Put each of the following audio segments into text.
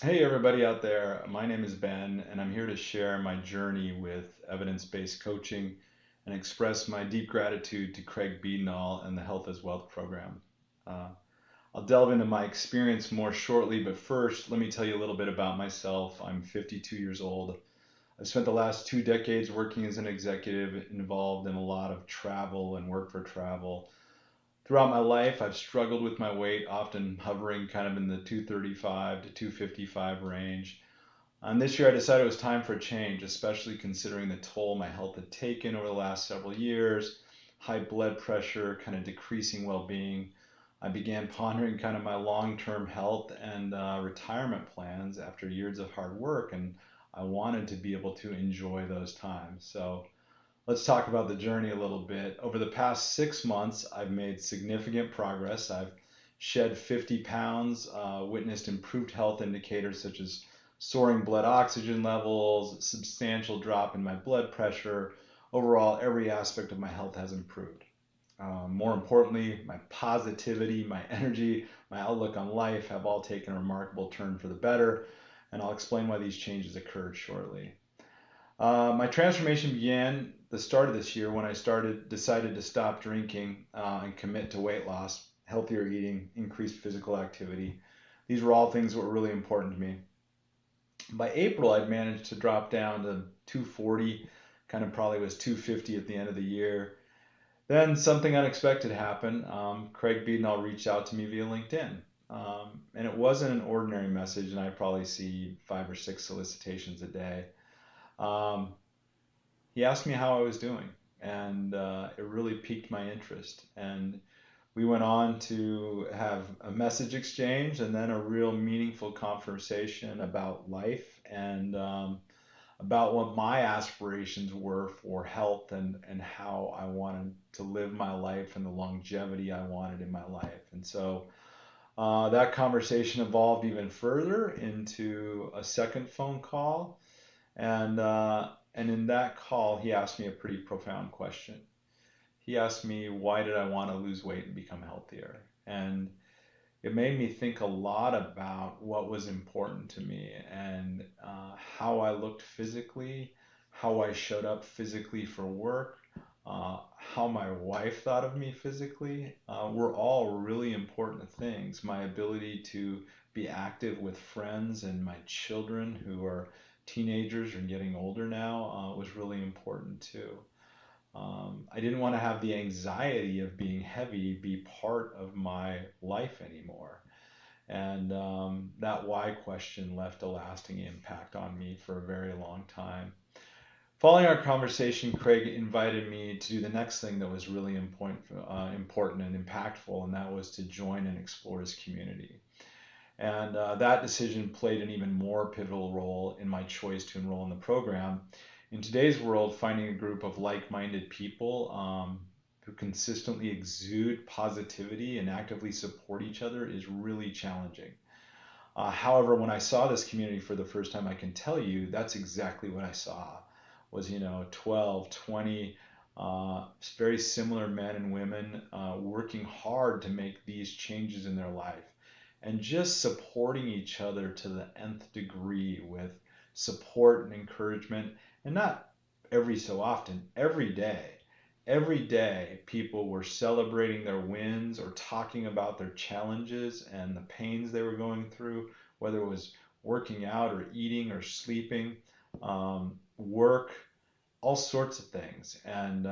Hey, everybody out there. My name is Ben, and I'm here to share my journey with evidence based coaching and express my deep gratitude to Craig Beadnall and the Health as Wealth program. Uh, I'll delve into my experience more shortly, but first, let me tell you a little bit about myself. I'm 52 years old. I've spent the last 2 decades working as an executive involved in a lot of travel and work for travel. Throughout my life, I've struggled with my weight, often hovering kind of in the 235 to 255 range. This year, I decided it was time for a change, especially considering the toll my health had taken over the last several years, high blood pressure, kind of decreasing well being. I began pondering kind of my long term health and retirement plans after years of hard work, and I wanted to be able to enjoy those times. So, let's talk about the journey a little bit. Over the past 6 months, I've made significant progress. I've shed 50 pounds, witnessed improved health indicators such as soaring blood oxygen levels, substantial drop in my blood pressure. Overall, every aspect of my health has improved. More importantly, my positivity, my energy, my outlook on life have all taken a remarkable turn for the better, and I'll explain why these changes occurred shortly. My transformation began the start of this year when decided to stop drinking and commit to weight loss, healthier eating, increased physical activity. These were all things that were really important to me. By April, I'd managed to drop down to 240, kind of probably was 250 at the end of the year. Then something unexpected happened. Craig Beadnall reached out to me via LinkedIn. And it wasn't an ordinary message, and I probably see 5 or 6 solicitations a day. Um, he asked me how I was doing, and it really piqued my interest. And we went on to have a message exchange and then a real meaningful conversation about life and about what my aspirations were for health and how I wanted to live my life and the longevity I wanted in my life. And so that conversation evolved even further into a second phone call and in that call, he asked me a pretty profound question. He asked me, why did I want to lose weight and become healthier? And it made me think a lot about what was important to me and how I looked physically, how I showed up physically for work, how my wife thought of me physically, were all really important things. My ability to be active with friends and my children who are teenagers and getting older now was really important too. I didn't want to have the anxiety of being heavy be part of my life anymore. And that why question left a lasting impact on me for a very long time. Following our conversation, Craig invited me to do the next thing that was really important and impactful, and that was to join and explore his community. And that decision played an even more pivotal role in my choice to enroll in the program. In today's world, finding a group of like minded people who consistently exude positivity and actively support each other is really challenging. However, when I saw this community for the first time, I can tell you that's exactly what I saw was, 12, 20 very similar men and women working hard to make these changes in their life and just supporting each other to the nth degree with support and encouragement, and not every so often, every day. Every day, people were celebrating their wins or talking about their challenges and the pains they were going through, whether it was working out or eating or sleeping, work, all sorts of things. And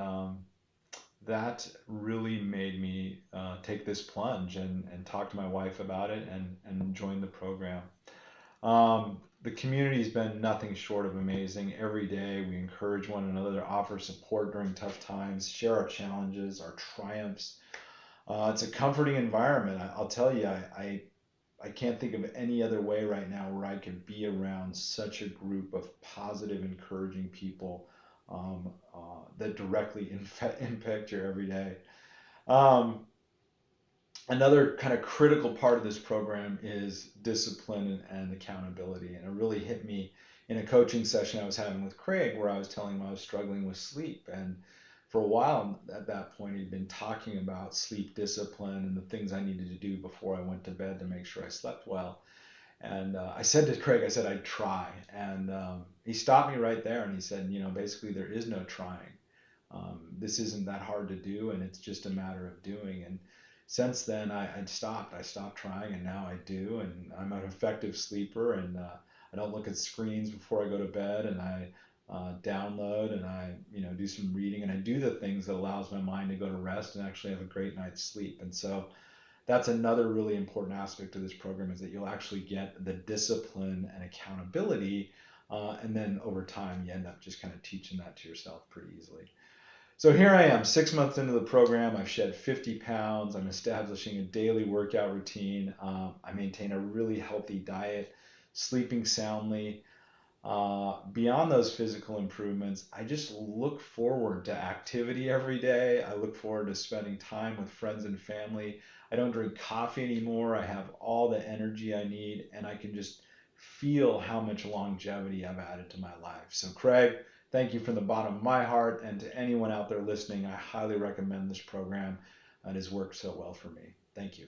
that really made me take this plunge and talk to my wife about it and join the program. The community's been nothing short of amazing. Every day we encourage one another, offer support during tough times, share our challenges, our triumphs. It's a comforting environment. I'll tell you, I can't think of any other way right now where I could be around such a group of positive, encouraging people that directly impact your everyday. Um, Another kind of critical part of this program is discipline and accountability. And it really hit me in a coaching session I was having with Craig where I was telling him I was struggling with sleep. And for a while at that point, he'd been talking about sleep discipline and the things I needed to do before I went to bed to make sure I slept well. And I said to Craig, I said, I'd try. And he stopped me right there and he said, basically, there is no trying. This isn't that hard to do, and it's just a matter of doing. And since then, I'd stopped. I stopped trying, and now I do. And I'm an effective sleeper, and I don't look at screens before I go to bed, and I download, and I do some reading, and I do the things that allows my mind to go to rest and actually have a great night's sleep. And so that's another really important aspect of this program is that you'll actually get the discipline and accountability, and then over time you end up just kind of teaching that to yourself pretty easily. So here I am, 6 months into the program. I've shed 50 pounds. I'm establishing a daily workout routine. I maintain a really healthy diet, sleeping soundly. Beyond those physical improvements, I just look forward to activity every day. I look forward to spending time with friends and family. I don't drink coffee anymore. I have all the energy I need, and I can just feel how much longevity I've added to my life. So, Craig, thank you from the bottom of my heart. And to anyone out there listening, I highly recommend this program. It has worked so well for me. Thank you.